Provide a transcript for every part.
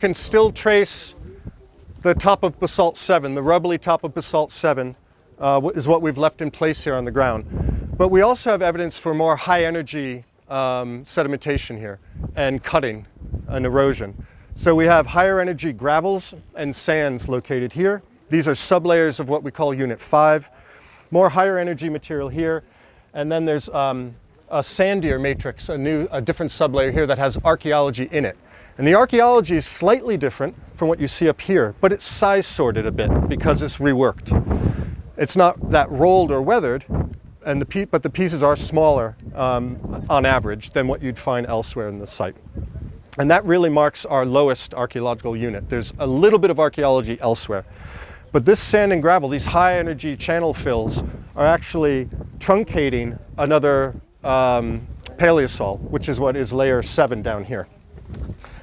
can still trace the top of basalt 7, the rubbly top of basalt 7 is what we've left in place here on the ground. But we also have evidence for more high energy sedimentation here and cutting and erosion. So we have higher energy gravels and sands located here. These are sublayers of what we call Unit 5. More higher energy material here. And then there's a sandier matrix, a different sublayer here that has archaeology in it. And the archaeology is slightly different from what you see up here, but it's size sorted a bit because it's reworked. It's not that rolled or weathered, and but the pieces are smaller on average than what you'd find elsewhere in the site. And that really marks our lowest archaeological unit. There's a little bit of archaeology elsewhere. But this sand and gravel, these high energy channel fills, are actually truncating another paleosol, which is what is layer 7 down here.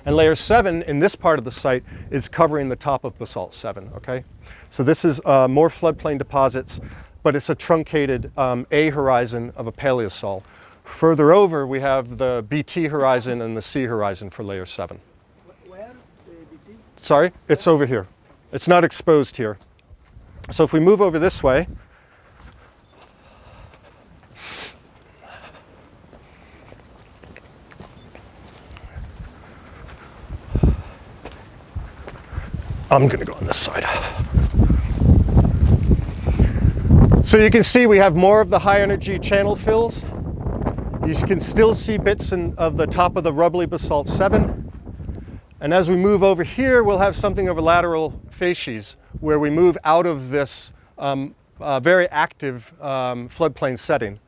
And layer 7 in this part of the site is covering the top of basalt 7, okay? So this is more floodplain deposits, but it's a truncated A horizon of a paleosol. Further over, we have the BT horizon and the C horizon for layer 7. Where? The BT? Sorry, it's over here. It's not exposed here. So if we move over this way, I'm going to go on this side. So you can see we have more of the high energy channel fills. You can still see bits of the top of the rubbly basalt 7. And as we move over here, we'll have something of a lateral facies where we move out of this very active floodplain setting.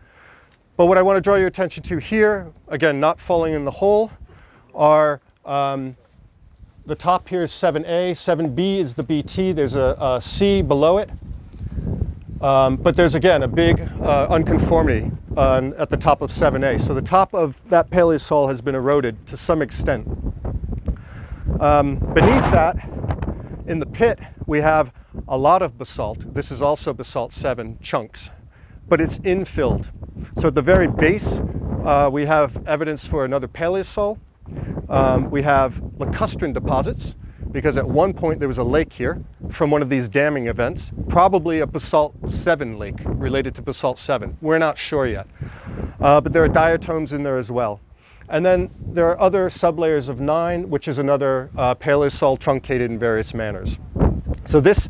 But what I want to draw your attention to here, again, not falling in the hole, are the top here is 7A, 7B is the BT, there's a C below it. But there's, again, a big unconformity at the top of 7A. So the top of that paleosol has been eroded to some extent. Beneath that, in the pit, we have a lot of basalt. This is also basalt 7 chunks, but it's infilled. So at the very base, we have evidence for another paleosol. We have lacustrine deposits, because at one point there was a lake here from one of these damming events, probably a basalt 7 lake related to basalt 7. We're not sure yet. But there are diatoms in there as well. And then there are other sublayers of 9, which is another paleosol truncated in various manners. So this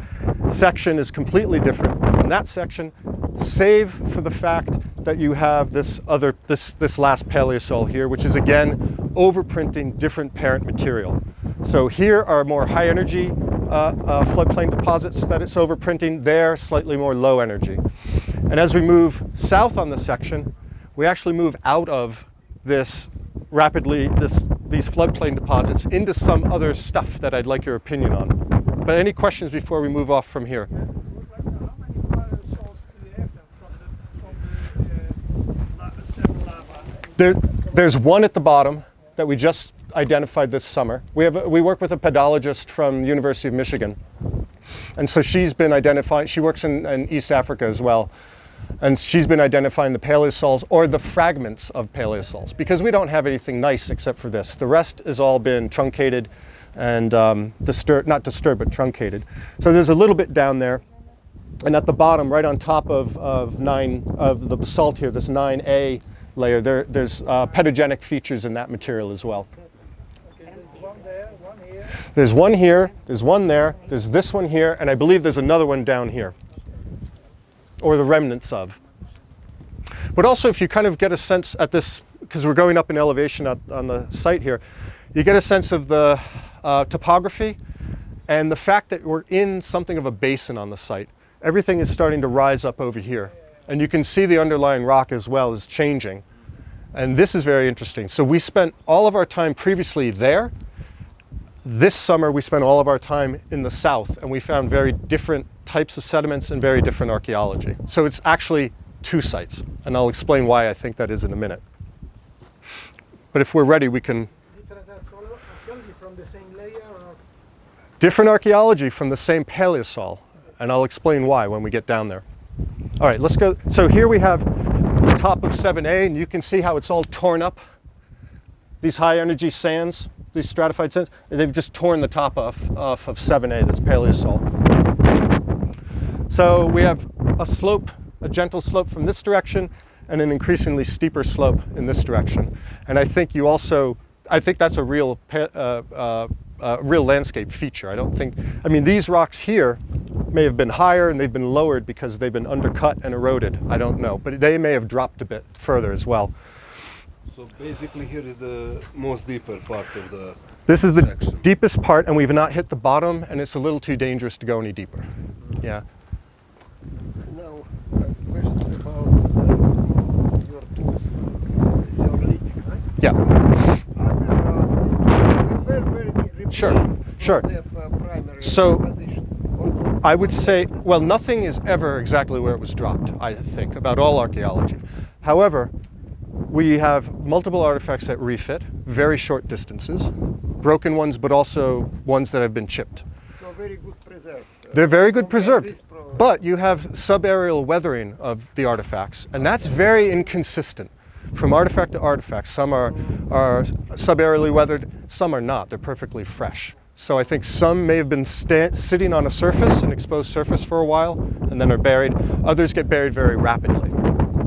section is completely different from that section, save for the fact that you have this last paleosol here, which is again overprinting different parent material. So here are more high energy floodplain deposits that it's overprinting. There, slightly more low energy. And as we move south on the section, we actually move out of this these floodplain deposits into some other stuff that I'd like your opinion on. But any questions before we move off from here? How many paleosols do you have from the lava? There's one at the bottom that we just identified this summer. We work with a pedologist from the University of Michigan. And so she's been identifying, she works in East Africa as well. And she's been identifying the paleosols or the fragments of paleosols, because we don't have anything nice except for this. The rest has all been truncated and not disturbed, but truncated. So there's a little bit down there. And at the bottom, right on top of the basalt here, this 9A layer, there's pedogenic features in that material as well. Okay, there's one there, one here. There's one here, there's one there, there's this one here, and I believe there's another one down here, or the remnants of. But also, if you kind of get a sense at this, because we're going up in elevation on the site here, you get a sense of the topography and the fact that we're in something of a basin on the site. Everything is starting to rise up over here. And you can see the underlying rock as well is changing. And this is very interesting. So we spent all of our time previously there. This summer we spent all of our time in the south, and we found very different types of sediments and very different archaeology. So it's actually 2 sites, and I'll explain why I think that is in a minute. But if we're ready, we can... Different archaeology from the same layer? Or? Different archaeology from the same paleosol, and I'll explain why when we get down there. All right, let's go. So here we have the top of 7A, and you can see how it's all torn up. These high energy sands these stratified sands. They've just torn the top off of 7A, this paleosol. So we have a slope, a gentle slope from this direction, and an increasingly steeper slope in this direction. And I think that's a real real landscape feature. These rocks here may have been higher and they've been lowered because they've been undercut and eroded. I don't know, but they may have dropped a bit further as well. So basically here is the most deeper part of the This is the section. deepest part, and we've not hit the bottom, and it's a little too dangerous to go any deeper. Yeah. Now, questions about your tools, your lytics. Yeah. Were replaced Sure, from sure. the primary So, position? Or not? I would say, well, nothing is ever exactly where it was dropped, I think, about all archaeology. However, we have multiple artifacts that refit, very short distances, broken ones, but also ones that have been chipped. So very good preserved. They're very good Compare preserved, this but you have subaerial weathering of the artifacts, and that's very inconsistent from artifact to artifact. Some are subaerially weathered, some are not. They're perfectly fresh. So I think some may have been sitting on a surface, an exposed surface for a while, and then are buried. Others get buried very rapidly,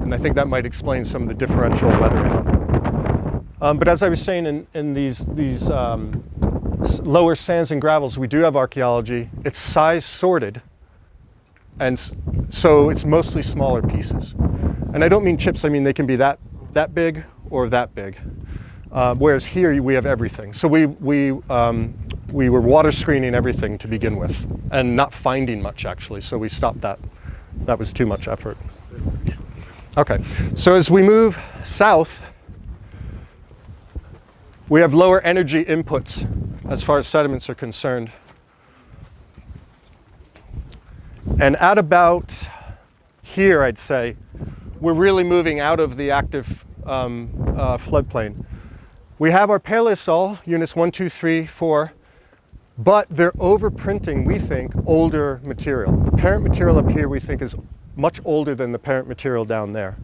and I think that might explain some of the differential weathering on them. But as I was saying, in these lower sands and gravels, we do have archaeology. It's size sorted, and so it's mostly smaller pieces. And I don't mean chips, I mean they can be that big or that big. Whereas here we have everything. So we were water screening everything to begin with, and not finding much actually, so we stopped that. That was too much effort. Okay, so as we move south, we have lower energy inputs as far as sediments are concerned. And at about here, I'd say, we're really moving out of the active floodplain. We have our paleosol, units 1, 2, 3, 4, but they're overprinting, we think, older material. The parent material up here, we think, is much older than the parent material down there.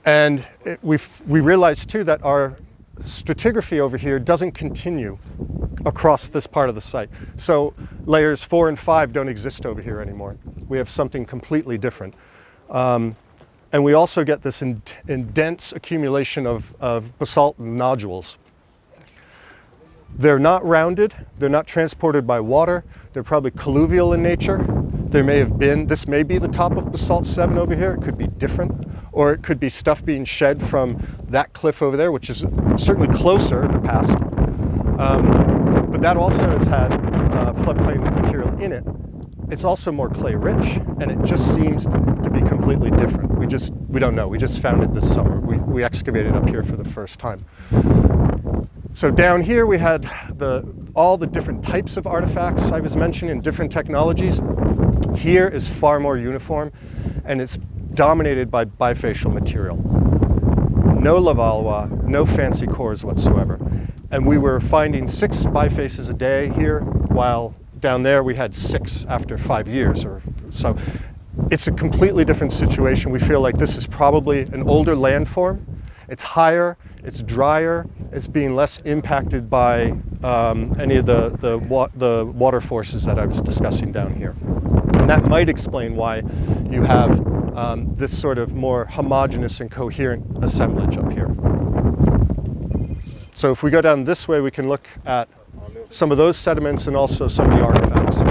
And we realized, too, that our stratigraphy over here doesn't continue across this part of the site. So layers 4 and 5 don't exist over here anymore. We have something completely different. And we also get this dense accumulation of basalt nodules. They're not rounded, they're not transported by water, they're probably colluvial in nature. This may be the top of basalt 7 over here, it could be different, or it could be stuff being shed from that cliff over there, which is certainly closer in the past. But that also has had floodplain material in it. It's also more clay rich, and it just seems to be completely different. We don't know, we just found it this summer. We excavated up here for the first time. So down here we had all the different types of artifacts I was mentioning, different technologies. Here is far more uniform, and it's dominated by bifacial material. No Lavallois, no fancy cores whatsoever. And we were finding 6 bifaces a day here, while down there we had 6 after 5 years or so. It's a completely different situation. We feel like this is probably an older landform. It's higher, it's drier, it's being less impacted by any of the water forces that I was discussing down here. And that might explain why you have this sort of more homogeneous and coherent assemblage up here. So if we go down this way, we can look at some of those sediments and also some of the artifacts.